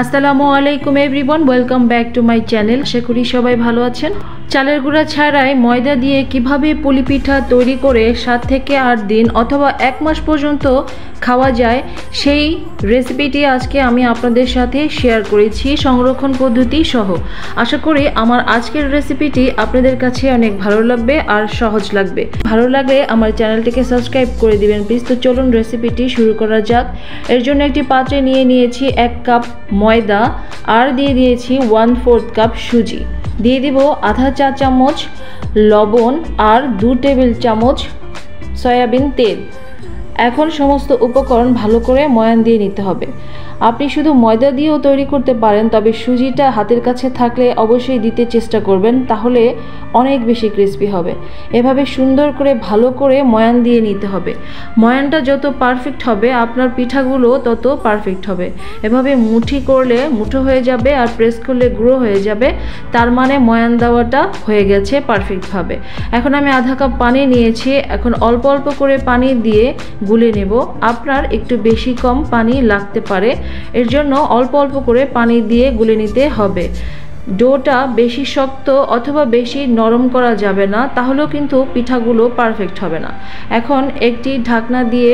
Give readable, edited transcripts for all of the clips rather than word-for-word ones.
আসসালামু আলাইকুম everyone, welcome back to my channel. আশা করি সবাই ভালো আছেন। চালের গুঁড়া ছাড়াই ময়দা দিয়ে কিভাবে পুলি পিঠা তৈরি করে 7 থেকে 8 দিন অথবা 1 মাস পর্যন্ত খাওয়া যায় সেই রেসিপিটি আজকে আমি আপনাদের সাথে শেয়ার করেছি সংরক্ষণ পদ্ধতি সহ। আশা করি আমার আজকের রেসিপিটি আপনাদের কাছে অনেক ভালো লাগবে আর সহজ লাগবে। ভালো লাগলে আমার চ্যানেলটিকে সাবস্ক্রাইব করে দিবেন প্লিজ। তো চলুন রেসিপিটি শুরু করা যাক। এর জন্য একটি পাত্রে নিয়েছি 1 কাপ ময়দা আর দিয়ে দিয়েছি 1/4 কাপ সুজি, দিয়ে দিব আধা চা চামচ লবণ আর 2 টেবিল চামচ সয়াবিন তেল। এখন সমস্ত উপকরণ ভালো করে ময়ান দিয়ে নিতে হবে। আপনি শুধু ময়দা দিয়েও তৈরি করতে পারেন, তবে সুজিটা হাতের কাছে থাকলে অবশ্যই দিতে চেষ্টা করবেন, তাহলে অনেক বেশি ক্রিস্পি হবে। এভাবে সুন্দর করে ভালো করে ময়ান দিয়ে নিতে হবে। ময়ানটা যত পারফেক্ট হবে আপনার পিঠাগুলো তত পারফেক্ট হবে। এভাবে মুঠি করলে মুঠো হয়ে যাবে আর প্রেস করলে গুঁড়ো হয়ে যাবে, তার মানে ময়ান দেওয়াটা হয়ে গেছে পারফেক্টভাবে। এখন আমি আধা কাপ পানি নিয়েছি। এখন অল্প অল্প করে পানি দিয়ে গুলে নেব। আপনার একটু বেশি কম পানি লাগতে পারে, এর জন্য অল্প অল্প করে পানি দিয়ে গুলে নিতে হবে। ডোটা বেশি শক্ত অথবা বেশি নরম করা যাবে না, তাহলেও কিন্তু পিঠাগুলো পারফেক্ট হবে না। এখন একটি ঢাকনা দিয়ে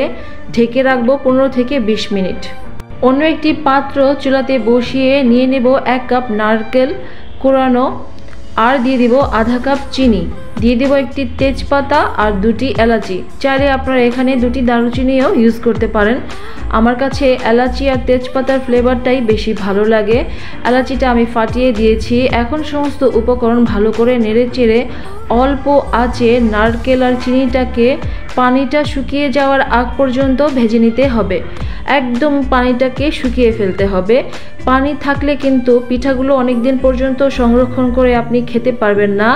ঢেকে রাখবো 15 থেকে 20 মিনিট। অন্য একটি পাত্র চুলাতে বসিয়ে নিয়ে নেব 1 কাপ নারকেল কোরানো আর দিয়ে দিব আধা কাপ চিনি, দিয়ে দেব একটি তেজপাতা আর 2টি এলাচি। চাইলে আপনারা এখানে 2টি দারুচিনিও ইউজ করতে পারেন। আমার কাছে এলাচি আর তেজপাতার ফ্লেভারটাই বেশি ভালো লাগে। এলাচিটা আমি ফাটিয়ে দিয়েছি। এখন সমস্ত উপকরণ ভালো করে নেড়ে চেড়ে অল্প আঁচে নারকেল আর চিনিটাকে পানিটা শুকিয়ে যাওয়ার আগ পর্যন্ত ভেজে নিতে হবে। একদম পানিটাকে শুকিয়ে ফেলতে হবে। পানি থাকলে কিন্তু পিঠাগুলো অনেক দিন পর্যন্ত সংরক্ষণ করে আপনি খেতে পারবেন না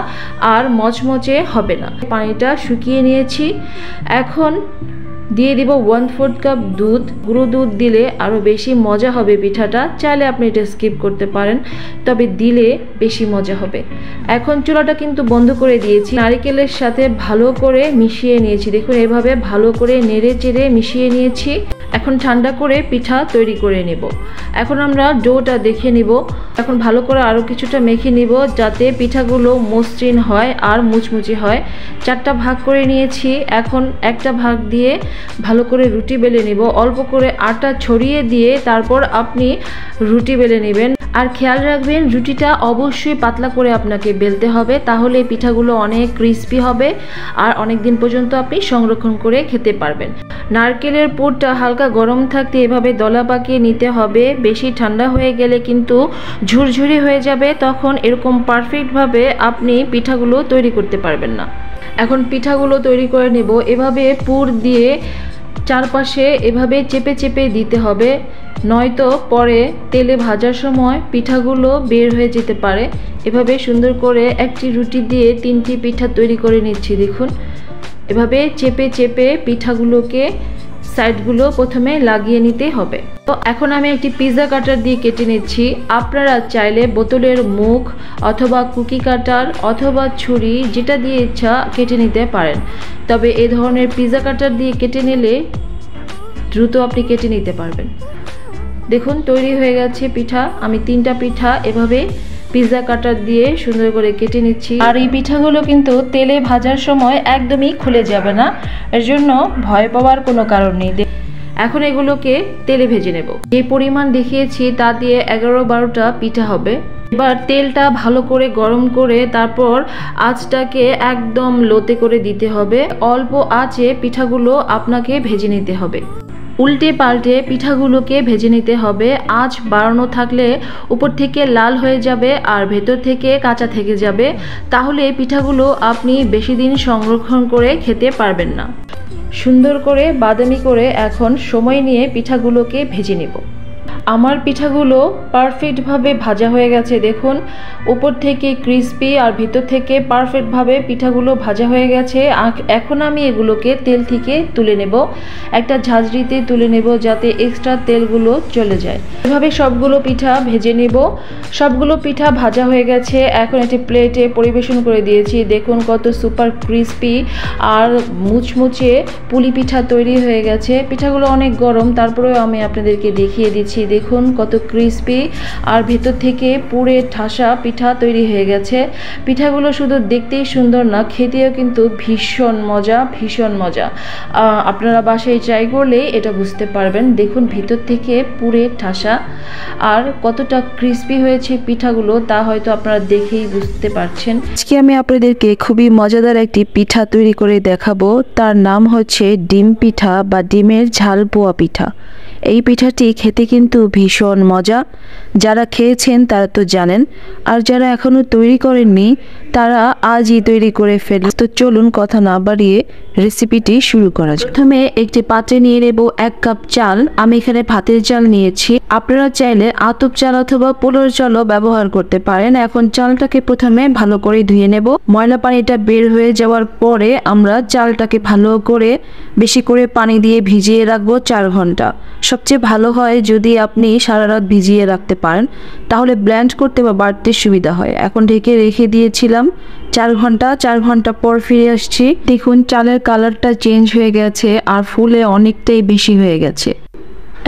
আর মচমচে হবে না। পানিটা শুকিয়ে নিয়েছি। এখন দিয়ে দিব 1/4 কাপ দুধ। গুঁড়ো দুধ দিলে আরও বেশি মজা হবে পিঠাটা। চাইলে আপনি এটা স্কিপ করতে পারেন, তবে দিলে বেশি মজা হবে। এখন চুলাটা কিন্তু বন্ধ করে দিয়েছি। নারকেলের সাথে ভালো করে মিশিয়ে নিয়েছি। দেখুন এভাবে ভালো করে নেড়ে চেড়ে মিশিয়ে নিয়েছি। এখন ঠান্ডা করে পিঠা তৈরি করে নেব। এখন আমরা ডোটা দেখে নিব। এখন ভালো করে আরও কিছুটা মেখে নিব যাতে পিঠাগুলো মসৃণ হয় আর মুচমুচে হয়। 4টা ভাগ করে নিয়েছি। এখন একটা ভাগ দিয়ে ভালো করে রুটি বেলে নেব। অল্প করে আটা ছড়িয়ে দিয়ে তারপর আপনি রুটি বেলে নেবেন। আর খেয়াল রাখবেন রুটিটা অবশ্যই পাতলা করে আপনাকে বেলতে হবে, তাহলে পিঠাগুলো অনেক ক্রিস্পি হবে আর অনেক দিন পর্যন্ত আপনি সংরক্ষণ করে খেতে পারবেন। নারকেলের পুরটা হালকা গরম থাকতে এভাবে দলা পাকিয়ে নিতে হবে। বেশি ঠান্ডা হয়ে গেলে কিন্তু ঝুরঝুরি হয়ে যাবে, তখন এরকম পারফেক্টভাবে আপনি পিঠাগুলো তৈরি করতে পারবেন না। এখন পিঠাগুলো তৈরি করে নেব। এভাবে পুর দিয়ে চারপাশে এভাবে চেপে চেপে দিতে হবে, নয়তো পরে তেলে ভাজার সময় পিঠাগুলো বের হয়ে যেতে পারে। এভাবে সুন্দর করে একটি রুটি দিয়ে 3টি পিঠা তৈরি করে নিচ্ছি। দেখুন এভাবে চেপে চেপে পিঠাগুলোকে সাইডগুলো প্রথমে লাগিয়ে নিতে হবে। তো এখন আমি একটি পিৎজা কাটার দিয়ে কেটে নিচ্ছি। আপনারা চাইলে বোতলের মুখ অথবা কুকি কাটার অথবা ছুরি যেটা দিয়ে ইচ্ছা কেটে নিতে পারেন, তবে এই ধরনের পিৎজা কাটার দিয়ে কেটে নিলে দ্রুত আপনি কেটে নিতে পারবেন। দেখুন তৈরি হয়ে গেছে পিঠা। আমি 3টা পিঠা এভাবে পিৎজা কাটার দিয়ে সুন্দর করে কেটে নিচ্ছি। আর এই পিঠাগুলো কিন্তু তেলে ভাজার সময় একদমই খুলে যাবে না, এর জন্য ভয় পাওয়ার কোনো কারণ নেই। এখন এগুলোকে তেলে ভেজে নেব। যে পরিমাণ দেখিয়েছি তা দিয়ে 11-12টা পিঠা হবে। এবার তেলটা ভালো করে গরম করে তারপর আঁচটাকে একদম লোতে করে দিতে হবে। অল্প আঁচে পিঠাগুলো আপনাকে ভেজে নিতে হবে। উল্টে পাল্টে পিঠাগুলোকে ভেজে নিতে হবে। আঁচ বাড়ানো থাকলে উপর থেকে লাল হয়ে যাবে আর ভেতর থেকে কাঁচা থেকে যাবে, তাহলে পিঠাগুলো আপনি বেশি দিন সংরক্ষণ করে খেতে পারবেন না। সুন্দর করে বাদামি করে এখন সময় নিয়ে পিঠাগুলোকে ভেজে নেব। আমার পিঠাগুলো পারফেক্টভাবে ভাজা হয়ে গেছে। দেখুন উপর থেকে ক্রিস্পি আর ভিতর থেকে পারফেক্টভাবে পিঠাগুলো ভাজা হয়ে গেছে। এখন আমি এগুলোকে তেল থেকে তুলে নেব। একটা ঝাঁঝরিতে তুলে নেব যাতে এক্সট্রা তেলগুলো চলে যায়। এভাবে সবগুলো পিঠা ভেজে নেব। সবগুলো পিঠা ভাজা হয়ে গেছে। এখন একটি প্লেটে পরিবেশন করে দিয়েছি। দেখুন কত সুপার ক্রিস্পি আর মুচমুচে পুলি পিঠা তৈরি হয়ে গেছে। পিঠাগুলো অনেক গরম, তারপরেও আমি আপনাদেরকে দেখিয়ে দিচ্ছি। দেখুন কত ক্রিস্পি আর ভেতর থেকে পুরে ঠাসা পিঠা তৈরি হয়ে গেছে। পিঠাগুলো শুধু দেখতেই সুন্দর না, খেতেও কিন্তু ভীষণ মজা, ভীষণ মজা। আপনারা বাসায় ট্রাই করলে এটা বুঝতে পারবেন। দেখুন ভিতর থেকে পুরে ঠাসা আর কতটা ক্রিস্পি হয়েছে পিঠাগুলো তা হয়তো আপনারা দেখেই বুঝতে পারছেন। আজকে আমি আপনাদেরকে খুবই মজাদার একটি পিঠা তৈরি করে দেখাবো। তার নাম হচ্ছে ডিম পিঠা বা ডিমের ঝাল পোয়া পিঠা। এই পিঠাটি খেতে কিন্তু ভীষণ মজা। যারা খেয়েছেন তারা তো জানেন, আর যারা এখনও তৈরি করেননি তারা আজই তৈরি করে ফেলে। তো চলুন কথা না বাড়িয়ে রেসিপিটি শুরু করা যাক। প্রথমে একটি পাত্রে নিয়ে নেব 1 কাপ চাল। আমি এখানে ভাতের চাল নিয়েছি। আপনারা চাইলে আতপ চাল অথবা পোলার চালও ব্যবহার করতে পারেন। এখন চালটাকে প্রথমে ভালো করে ধুয়ে নেব। ময়লা পানিটা বের হয়ে যাওয়ার পরে আমরা চালটাকে ভালো করে বেশি করে পানি দিয়ে ভিজিয়ে রাখবো 4 ঘন্টা। সবচেয়ে ভালো হয় যদি আপনি সারা রাত ভিজিয়ে রাখতে পারেন, তাহলে ব্লেন্ড করতে বা বাটতে সুবিধা হয়। এখন ঢেকে রেখে দিয়েছিলাম 4 ঘন্টা। 4 ঘন্টা পর ফিরে আসছি। দেখুন চালের কালারটা চেঞ্জ হয়ে গেছে আর ফুলে অনেকটাই বেশি হয়ে গেছে।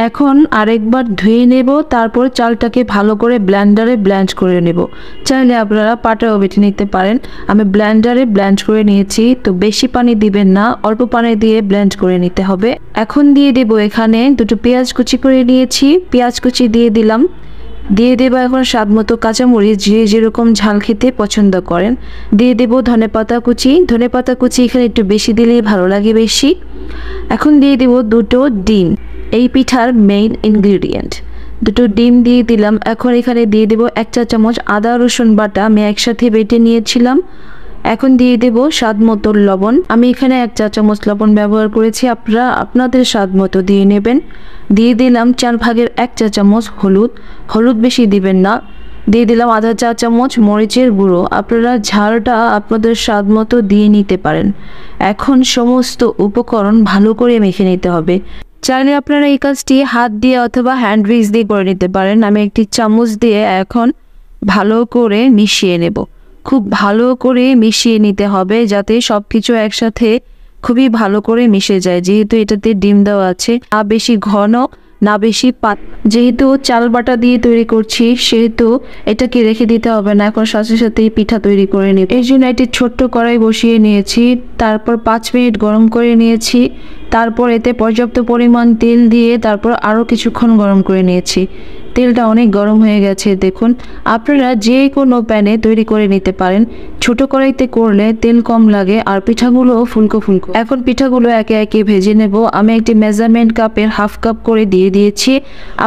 এখন আরেকবার ধুয়ে নেব, তারপর চালটাকে ভালো করে ব্লেন্ডারে ব্লেন্ড করে নেব। চাইলে আপনারা পাটাও বেটে নিতে পারেন। আমি ব্লেন্ডারে ব্লেন্ড করে নিয়েছি। তো বেশি পানি দিবেন না, অল্প পানি দিয়ে ব্লেন্ড করে নিতে হবে। এখন দিয়ে দেব এখানে 2টো পেঁয়াজ কুচি করে নিয়েছি। পেঁয়াজ কুচি দিয়ে দিলাম। দিয়ে দেব এখন স্বাদ মতো কাঁচামরিচ, যে যেরকম ঝাল খেতে পছন্দ করেন। দিয়ে দেব ধনেপাতা কুচি। ধনেপাতা কুচি এখানে একটু বেশি দিলেই ভালো লাগে বেশি। এখন দিয়ে দেব 2টো ডিম, এই পিঠার মেইন ইনগ্রিডিয়েন্ট। 2টো ডিম দিয়ে দিলাম। এখন এখানে দিয়ে দেব 1 চা চামচ আদা রসুন বাটা, আমি একসাথে বেটে নিয়েছিলাম। এখন দিয়ে দেব স্বাদ মতো লবণ। আমি এখানে 1 চা চামচ লবণ ব্যবহার করেছি, আপনারা আপনাদের স্বাদ মতো দিয়ে নেবেন। দিয়ে দিলাম 4 ভাগের 1 চা চামচ হলুদ। হলুদ বেশি দিবেন না। দিয়ে দিলাম আধা চা চামচ মরিচের গুঁড়ো। আপনারা ঝালটা আপনাদের স্বাদ মতো দিয়ে নিতে পারেন। এখন সমস্ত উপকরণ ভালো করে মেখে নিতে হবে। চাইলে আপনারা এই কাজটি হাত দিয়ে অথবা হ্যান্ড উইক্স দিয়ে করে নিতে পারেন। আমি একটি চামচ দিয়ে এখন ভালো করে মিশিয়ে নেব। খুব ভালো করে মিশিয়ে নিতে হবে যাতে সব কিছু একসাথে খুবই ভালো করে মিশে যায়। যেহেতু এটাতে ডিম দেওয়া আছে, না বেশি ঘন না বেশি যেহেতু চাল বাটা দিয়ে তৈরি করছি সেহেতু এটাকে রেখে দিতে হবে না, এখন সাথে সাথেই পিঠা তৈরি করে নিব। এর জন্য একটি ছোট্ট কড়াই বসিয়ে নিয়েছি, তারপর 5 মিনিট গরম করে নিয়েছি। তারপর এতে পর্যাপ্ত পরিমাণ তেল দিয়ে তারপর আরও কিছুক্ষণ গরম করে নিয়েছি। তেলটা অনেক গরম হয়ে গেছে। দেখুন আপনারা যে কোনো প্যানে তৈরি করে নিতে পারেন। ছোট কড়াইতে করলে তেল কম লাগে আর পিঠাগুলো ফুলকো ফুলকো। এখন পিঠাগুলো একে একে ভেজে নেব। আমি একটি মেজারমেন্ট কাপের হাফ কাপ করে দিয়ে দিয়েছি।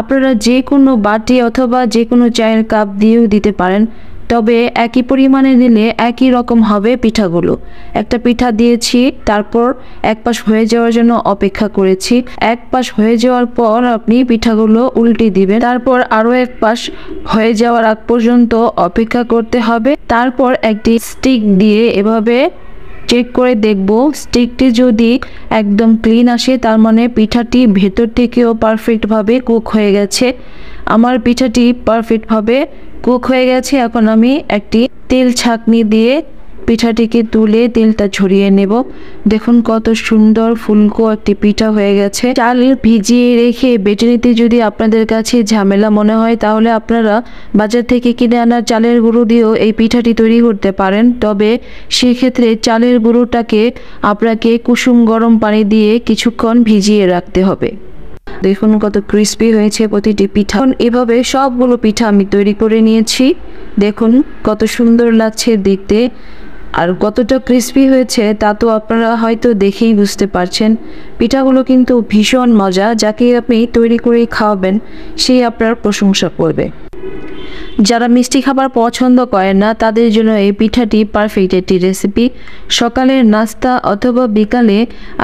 আপনারা যে কোনো বাটি অথবা যে কোনো চায়ের কাপ দিয়েও দিতে পারেন, তবে একই পরিমাণে দিলে একই রকম হবে পিঠাগুলো। একটা পিঠা দিয়েছি, তারপর এক পাশ হয়ে যাওয়ার জন্য অপেক্ষা করেছি। এক পাশ হয়ে যাওয়ার পর আপনি পিঠাগুলো উল্টে দিবেন। তারপর আরও এক পাশ হয়ে যাওয়ার আগ পর্যন্ত অপেক্ষা করতে হবে। তারপর একটি স্টিক দিয়ে এভাবে চেক করে দেখব, স্টিকটি যদি একদম ক্লিন আসে তার মানে পিঠাটি ভেতর থেকেও পারফেক্টভাবে কুক হয়ে গেছে। আমার পিঠাটি পারফেক্টভাবে কুক হয়ে গেছে। এখন আমি একটি তেল ছাঁকনি দিয়ে পিঠাটিকে তুলে তেলটা ঝরিয়ে নেব। দেখুন কত সুন্দর ফুলকো একটি পিঠা হয়ে গেছে। চাল ভিজিয়ে রেখে বেটে নিতে যদি আপনাদের কাছে ঝামেলা মনে হয় তাহলে আপনারা বাজার থেকে কিনে আনা চালের গুঁড়ো দিয়েও এই পিঠাটি তৈরি করতে পারেন। তবে সেক্ষেত্রে চালের গুঁড়োটাকে আপনাকে কুসুম গরম পানি দিয়ে কিছুক্ষণ ভিজিয়ে রাখতে হবে। দেখুন কত ক্রিস্পি হয়েছে প্রতিটি পিঠা। এভাবে সবগুলো পিঠা আমি তৈরি করে নিয়েছি। দেখুন কত সুন্দর লাগছে দেখতে আর কতটা ক্রিস্পি হয়েছে তা তো আপনারা হয়তো দেখেই বুঝতে পারছেন। পিঠাগুলো কিন্তু ভীষণ মজা, যাকে আপনি তৈরি করে খাওয়াবেন সেই আপনার প্রশংসা করবে। যারা মিষ্টি খাবার পছন্দ করেন না তাদের জন্য এই পিঠাটি পারফেক্ট একটি রেসিপি। সকালের নাস্তা অথবা বিকালে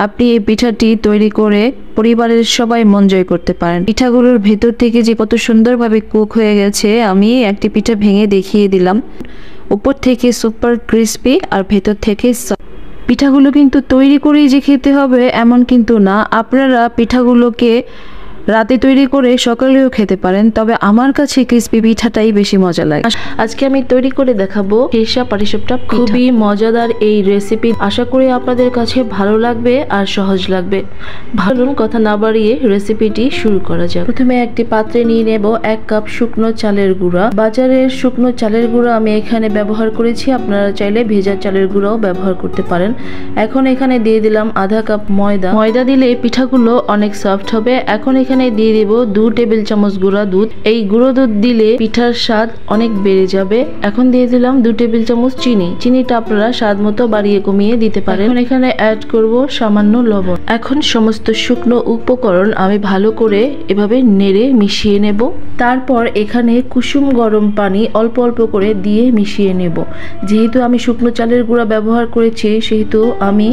আপনি এই পিঠাটি তৈরি করে পরিবারের সবাই মন জয় করতে পারেন। পিঠাগুলোর ভেতর থেকে যে কত সুন্দরভাবে কুক হয়ে গেছে, আমি একটি পিঠা ভেঙে দেখিয়ে দিলাম। উপর থেকে সুপার ক্রিস্পি আর ভেতর থেকে পিঠাগুলো কিন্তু তৈরি করেই যে খেতে হবে এমন কিন্তু না। আপনারা পিঠাগুলোকে রাতে তৈরি করে সকালেও খেতে পারেন, তবে আমার কাছে ক্রিসপি পিঠাটাই বেশি মজা লাগে। আজকে আমি তৈরি করে দেখাবো খিরসা পাটিসাপটা। খুবই মজাদার এই রেসিপি, আশা করি আপনাদের কাছে ভালো লাগবে আর সহজ লাগবে। ভালো কথা না বাড়িয়ে রেসিপিটি শুরু করা যাক। প্রথমে একটি পাত্রে নিয়ে নেব 1 কাপ শুকনো চালের গুঁড়া। বাজারের শুকনো চালের গুঁড়া আমি এখানে ব্যবহার করেছি, আপনারা চাইলে ভেজা চালের গুঁড়াও ব্যবহার করতে পারেন। এখন এখানে দিয়ে দিলাম আধা কাপ ময়দা। ময়দা দিলে পিঠাগুলো অনেক সফট হবে। এখন এখানে দিয়ে দিব 2 টেবিল চামচ গুঁড়া দুধ। এই গুঁড়ো দুধ দিলে পিঠার স্বাদ অনেক বেড়ে যাবে। এখন দিয়ে দিলাম 2 টেবিল চামচ চিনি। চিনিটা আপনারা স্বাদ মতো বাড়িয়ে কমিয়ে দিতে পারেন। এখন এখানে অ্যাড করব সামান্য লবণ। এখন সমস্ত শুকনো উপকরণ আমি ভালো করে এভাবে নেড়ে মিশিয়ে নেব। তারপর এখানে কুসুম গরম পানি অল্প অল্প করে দিয়ে মিশিয়ে নেব। যেহেতু আমি শুকনো চালের গুঁড়া ব্যবহার করেছি, সেহেতু আমি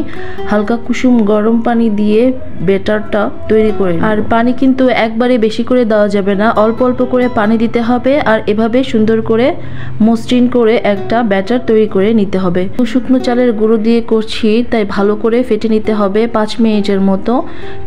হালকা কুসুম গরম পানি দিয়ে ব্যাটারটা তৈরি করে। আর পানি কিন্তু একবারে বেশি করে দেওয়া যাবে না, অল্প অল্প করে পানি দিতে হবে। আর এভাবে সুন্দর করে মসৃণ করে একটা ব্যাটার তৈরি করে নিতে হবে। শুকনো চালের গুঁড়ো দিয়ে করছি, তাই ভালো করে ফেটে নিতে হবে 5 মিনিটের মতো।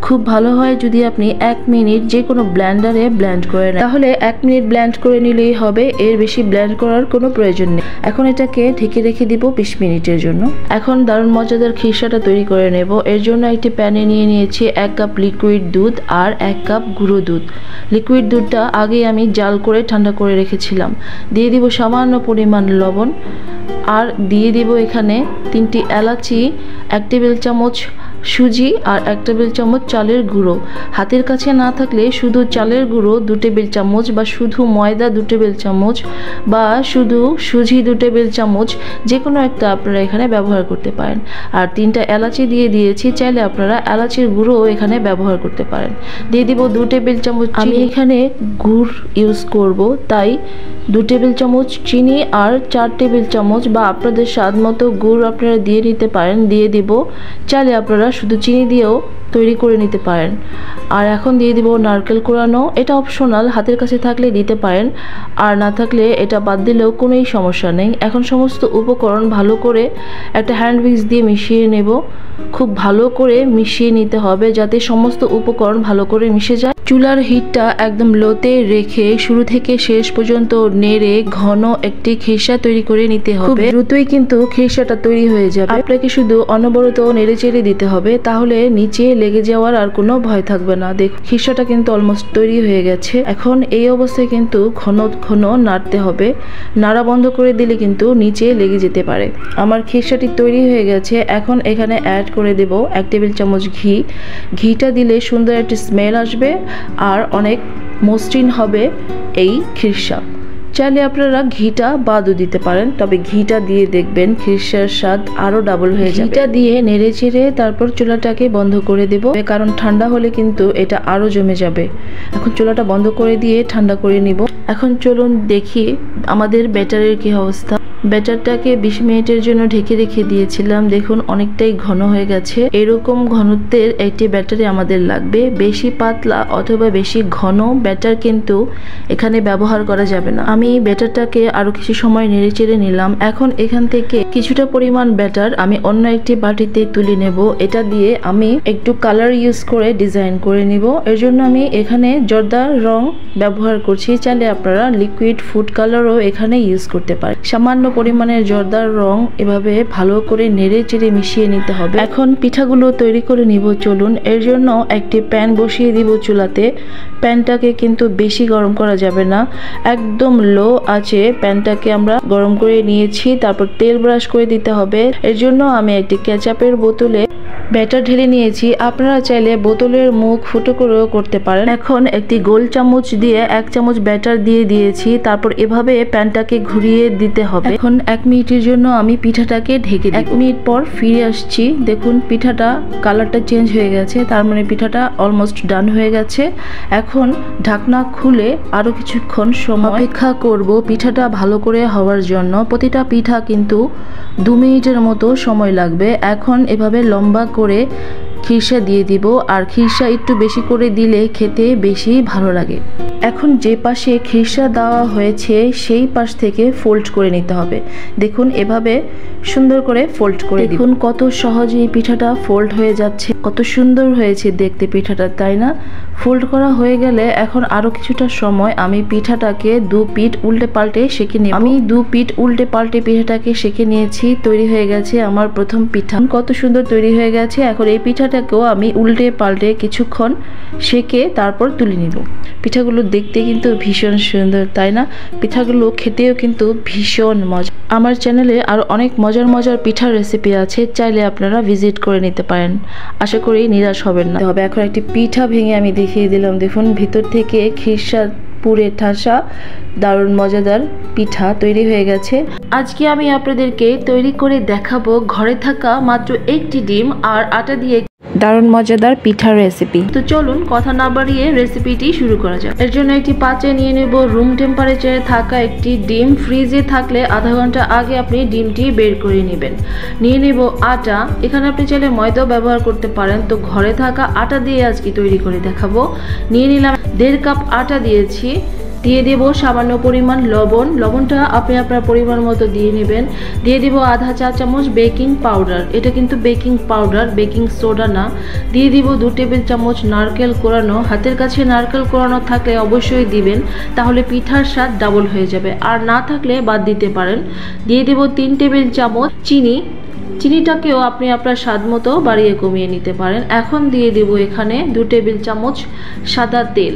খুব ভালো হয় যদি আপনি 1 মিনিট যে কোনো ব্লেন্ডারে ব্লেন্ড করে নেন, তাহলে 1 মিনিট ব্লেন্ড করে নিলেই হবে, এর বেশি ব্লেন্ড করার কোনো প্রয়োজন নেই। এখন এটাকে ঢেকে রেখে দিব 20 মিনিটের জন্য। এখন দারুণ মজাদার খিরসাটা তৈরি করে নেব। এর জন্য একটি প্যানে নিয়ে নিয়েছি 1 কাপ লিকুইড দুধ আর 1 কাপ গুঁড়ো দুধ। লিকুইড দুধটা আগে আমি জাল করে ঠান্ডা করে রেখেছিলাম। দিয়ে দিব সামান্য পরিমাণ লবণ, আর দিয়ে দিব এখানে 3টি এলাচি, 1 টেবিল চামচ সুজি আর 1 টেবিল চামচ চালের গুঁড়ো। হাতের কাছে না থাকলে শুধু চালের গুঁড়ো 2 টেবিল চামচ, বা শুধু ময়দা 2 টেবিল চামচ, বা শুধু সুজি 2 টেবিল চামচ, যে কোনো একটা আপনারা এখানে ব্যবহার করতে পারেন। আর 3টা এলাচি দিয়ে দিয়েছি, চাইলে আপনারা এলাচির গুঁড়ো এখানে ব্যবহার করতে পারেন। দিয়ে দিব 2 টেবিল চামচ। আমি এখানে গুড় ইউজ করব, তাই 2 টেবিল চামচ চিনি আর 4 টেবিল চামচ বা আপনাদের স্বাদ মতো গুড় আপনারা দিয়ে নিতে পারেন দিয়ে দিব। চাইলে আপনারা শুধু চিনি দিয়েও তৈরি করে নিতে পারেন। আর এখন দিয়ে দিব নারকেল কোড়ানো। এটা অপশনাল, হাতের কাছে থাকলে দিতে পারেন, আর না থাকলে এটা বাদ দিলেও কোনোই সমস্যা নেই। এখন সমস্ত উপকরণ ভালো করে একটা হ্যান্ড উইক্স দিয়ে মিশিয়ে নেব। খুব ভালো করে মিশিয়ে নিতে হবে যাতে সমস্ত উপকরণ ভালো করে মিশে যায়। চুলার হিটটা একদম লোতে রেখে শুরু থেকে শেষ পর্যন্ত নেড়ে ঘন একটি খিরসা তৈরি করে নিতে হবে। খুব দ্রুতই কিন্তু খিরসাটা তৈরি হয়ে যাবে। আপনাকে শুধু অনবরত নেড়ে চেড়ে দিতে হবে, তাহলে নিচে লেগে যাওয়ার আর কোনো ভয় থাকবে না। দেখুন খিরসাটা কিন্তু অলমোস্ট তৈরি হয়ে গেছে। এখন এই অবস্থায় কিন্তু ঘন ঘন নাড়তে হবে, নাড়া বন্ধ করে দিলে কিন্তু নিচে লেগে যেতে পারে। আমার খিরসাটি তৈরি হয়ে গেছে। এখন এখানে অ্যাড করে দেব 1 টেবিল চামচ ঘি। ঘিটা দিলে সুন্দর একটি স্মেল আসবে আর অনেক মসৃণ হবে এই খিরসা। চাইলে আপনারা ঘিটা বাদও দিতে পারেন, তবে ঘিটা দিয়ে দেখবেন খিরসার স্বাদ আরো ডাবল হয়ে যাবে। ঘিটা দিয়ে নেড়ে চেড়ে তারপর চুলাটাকে বন্ধ করে দেব, কারণ ঠান্ডা হলে কিন্তু এটা আরো জমে যাবে। এখন চুলাটা বন্ধ করে দিয়ে ঠান্ডা করে নিব। এখন চলুন দেখি আমাদের ব্যাটারের কি অবস্থা। ব্যাটারটাকে 20 মিনিটের জন্য ঢেকে রেখে দিয়েছিলাম। দেখুন অনেকটাই ঘন হয়ে গেছে। এরকম ঘনত্বের একটি ব্যাটারি আমাদের লাগবে। বেশি পাতলা অথবা বেশি ঘন ব্যাটার কিন্তু এখানে ব্যবহার করা যাবে না। আমি ব্যাটারটাকে আরো কিছু সময় নেড়ে চেড়ে নিলাম। এখন এখান থেকে কিছুটা পরিমাণ ব্যাটার আমি অন্য একটি বাটিতে তুলে নেব। এটা দিয়ে আমি একটু কালার ইউজ করে ডিজাইন করে নিব। এর জন্য আমি এখানে জর্দা রং ব্যবহার করছি। চাইলে আপনারা লিকুইড ফুড কালারও এখানে ইউজ করতে পারেন। সামান্য পরিমাণের জর্দার রং এভাবে ভালো করে নেড়ে চেড়ে মিশিয়ে নিতে হবে। এখন পিঠাগুলো তৈরি করে নিব চলুন। এর জন্য একটি প্যান বসিয়ে দিব চুলাতে। প্যানটাকে কিন্তু বেশি গরম করা যাবে না, একদম লো আছে প্যানটাকে আমরা গরম করে নিয়েছি। তারপর তেল ব্রাশ করে দিতে হবে। এর জন্য আমি একটি কেচাপের বোতলে ব্যাটার ঢেলে নিয়েছি। আপনারা চাইলে বোতলের মুখ ফুটো করেও করতে পারেন। এখন একটি গোল চামচ দিয়ে 1 চামচ ব্যাটার দিয়ে দিয়েছি। তারপর এভাবে প্যানটাকে ঘুরিয়ে দিতে হবে। এখন 1 মিনিটের জন্য আমি পিঠাটাকে ঢেকে দিই। 1 মিনিট পর ফিরে আসছি। দেখুন পিঠাটা কালারটা চেঞ্জ হয়ে গেছে, তার মানে পিঠাটা অলমোস্ট ডান হয়ে গেছে। এখন ঢাকনা খুলে আরো কিছুক্ষণ সময় অপেক্ষা করব পিঠাটা ভালো করে হওয়ার জন্য। প্রতিটা পিঠা কিন্তু 2 মিনিটের মতো সময় লাগবে। এখন এভাবে লম্বা করে খিরসা দিয়ে দিব, আর খিরসা একটু বেশি করে দিলে খেতে বেশি ভালো লাগে। এখন যে পাশে খিরসা দেওয়া হয়েছে সেই পাশ থেকে ফোল্ড করে নিতে হবে। দেখুন এভাবে সুন্দর করে ফোল্ড করে দেখুন কত সহজে এই পিঠাটা ফোল্ড হয়ে যাচ্ছে। কত সুন্দর হয়েছে দেখতে পিঠাটা, তাই না? ফোল্ড করা হয়ে গেলে এখন আরও কিছুটা সময় আমি পিঠাটাকে দু পিঠ উল্টে পাল্টে সেঁকে নিই। আমি দু পিঠ উল্টে পাল্টে পিঠাটাকে সেঁকে নিয়েছি। তৈরি হয়ে গেছে আমার প্রথম পিঠা। কত সুন্দর তৈরি হয়ে গেছে। এখন এই পিঠাটাকেও আমি উল্টে পাল্টে কিছুক্ষণ সেঁকে তারপর তুলে নিব। পিঠাগুলো দেখতে কিন্তু ভীষণ সুন্দর, তাই না? পিঠাগুলো খেতেও কিন্তু ভীষণ মজা। আমার চ্যানেলে আরও অনেক মজার মজার পিঠার রেসিপি আছে, চাইলে আপনারা ভিজিট করে নিতে পারেন। আশা করি নিরাশ হবেন না। তবে এখন একটি পিঠা ভেঙে আমি দেখিয়ে দিলাম। দেখুন ভিতর থেকে খিরসার পুরে ঠাসা দারুণ মজাদার পিঠা তৈরি হয়ে গেছে। আজকে আমি আপনাদেরকে তৈরি করে দেখাবো ঘরে থাকা মাত্র একটি ডিম আর আটা দিয়ে দারুণ মজাদার পিঠার রেসিপি। তো চলুন কথা না বাড়িয়ে রেসিপিটি শুরু করা যাক। এর জন্য একটি পাত্রে নিয়ে নেব রুম টেম্পারেচারে থাকা একটি ডিম। ফ্রিজে থাকলে আধা ঘন্টা আগে আপনি ডিমটি বের করে নেবেন। নিয়ে নেব আটা। এখানে আপনি চাইলে ময়দাও ব্যবহার করতে পারেন, তো ঘরে থাকা আটা দিয়ে আজকে তৈরি করে দেখাবো। নিয়ে নিলাম 1.5 কাপ আটা দিয়েছি। দিয়ে দেব সামান্য পরিমাণ লবণ। লবণটা আপনি আপনার পরিমাণ মতো দিয়ে নেবেন। দিয়ে দেব আধা চা চামচ বেকিং পাউডার। এটা কিন্তু বেকিং পাউডার, বেকিং সোডা না। দিয়ে দিব 2 টেবিল চামচ নারকেল কোড়ানো। হাতের কাছে নারকেল কোড়ানো থাকলে অবশ্যই দিবেন, তাহলে পিঠার স্বাদ ডাবল হয়ে যাবে। আর না থাকলে বাদ দিতে পারেন। দিয়ে দেব 3 টেবিল চামচ চিনি। চিনিটাকেও আপনি আপনার স্বাদ মতো বাড়িয়ে কমিয়ে নিতে পারেন। এখন দিয়ে দেব এখানে 2 টেবিল চামচ সাদা তেল।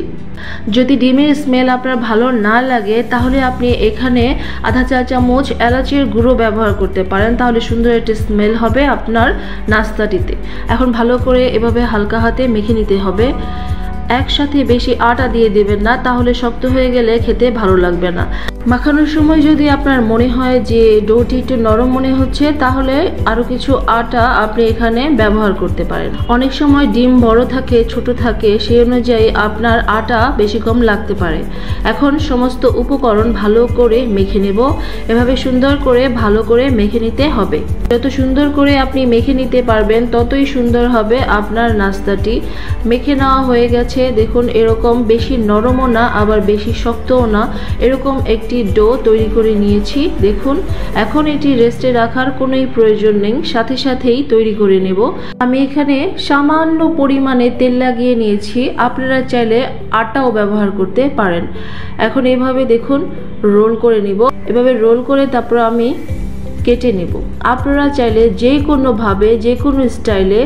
যদি ডিমের স্মেল আপনার ভালো না লাগে তাহলে আপনি এখানে আধা চা চামচ এলাচের গুঁড়ো ব্যবহার করতে পারেন, তাহলে সুন্দর একটা স্মেল হবে আপনার নাস্তাটিতে। এখন ভালো করে এভাবে হালকা হাতে মেখে নিতে হবে। একসাথে বেশি আটা দিয়ে দেবেন না, তাহলে শক্ত হয়ে গেলে খেতে ভালো লাগবে না। মাখানোর সময় যদি আপনার মনে হয় যে ডোটি একটু নরম মনে হচ্ছে, তাহলে আরও কিছু আটা আপনি এখানে ব্যবহার করতে পারেন। অনেক সময় ডিম বড় থাকে ছোট থাকে, সেই অনুযায়ী আপনার আটা বেশি কম লাগতে পারে। এখন সমস্ত উপকরণ ভালো করে মেখে নেব। এভাবে সুন্দর করে ভালো করে মেখে নিতে হবে। যত সুন্দর করে আপনি মেখে নিতে পারবেন ততই সুন্দর হবে আপনার নাস্তাটি। মেখে নেওয়া হয়ে গেছে। দেখুন এরকম বেশি নরমও না আবার বেশি শক্তও না, এরকম একটি ডো তৈরি করে নিয়েছি। দেখুন এখন এটি রেস্টে রাখার কোনোই প্রয়োজন নেই, সাথে সাথেই তৈরি করে নেব। আমি এখানে সামান্য পরিমাণে তেল লাগিয়ে নিয়েছি, আপনারা চাইলে আটাও ব্যবহার করতে পারেন। এখন এইভাবে দেখুন রোল করে নিব। এভাবে রোল করে তারপর আমি কেটে নেব। আপনারা চাইলে যে কোনোভাবে যে কোনো স্টাইলে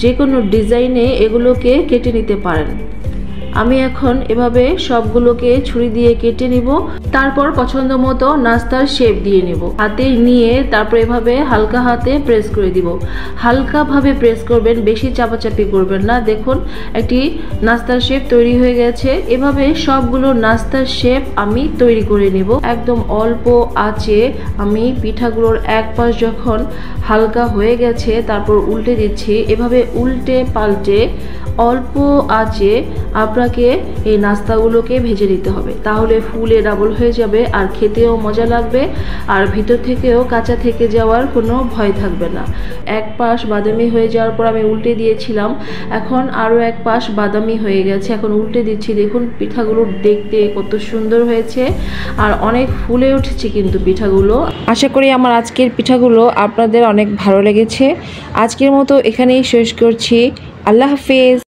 যে কোনো ডিজাইনে এগুলোকে কেটে নিতে পারেন। আমি এখন এভাবে সবগুলোকে ছুরি দিয়ে কেটে নিব। তারপর পছন্দ মতো নাস্তার শেপ দিয়ে নিব। হাতে নিয়ে তারপর এভাবে হালকা হাতে প্রেস করে দিব। হালকাভাবে প্রেস করবেন, বেশি চাপাচাপি করবেন না। দেখুন একটি নাস্তার শেপ তৈরি হয়ে গেছে। এভাবে সবগুলো নাস্তার শেপ আমি তৈরি করে নিব। একদম অল্প আঁচে আমি পিঠাগুলোর এক পাশ যখন হালকা হয়ে গেছে তারপর উল্টে দিচ্ছি। এভাবে উল্টে পাল্টে অল্প আঁচে আপনাকে এই নাস্তাগুলোকে ভেজে নিতে হবে, তাহলে ফুলে ডাবল হয়ে যাবে আর খেতেও মজা লাগবে আর ভিতর থেকেও কাঁচা থেকে যাওয়ার কোনো ভয় থাকবে না। এক পাশ বাদামি হয়ে যাওয়ার পর আমি উল্টে দিয়েছিলাম, এখন আরও এক পাশ বাদামি হয়ে গেছে। এখন উল্টে দিচ্ছি। দেখুন পিঠাগুলো দেখতে কত সুন্দর হয়েছে আর অনেক ফুলে উঠেছে কিন্তু পিঠাগুলো। আশা করি আমার আজকের পিঠাগুলো আপনাদের অনেক ভালো লেগেছে। আজকের মতো এখানেই শেষ করছি। আল্লাহ হাফেজ।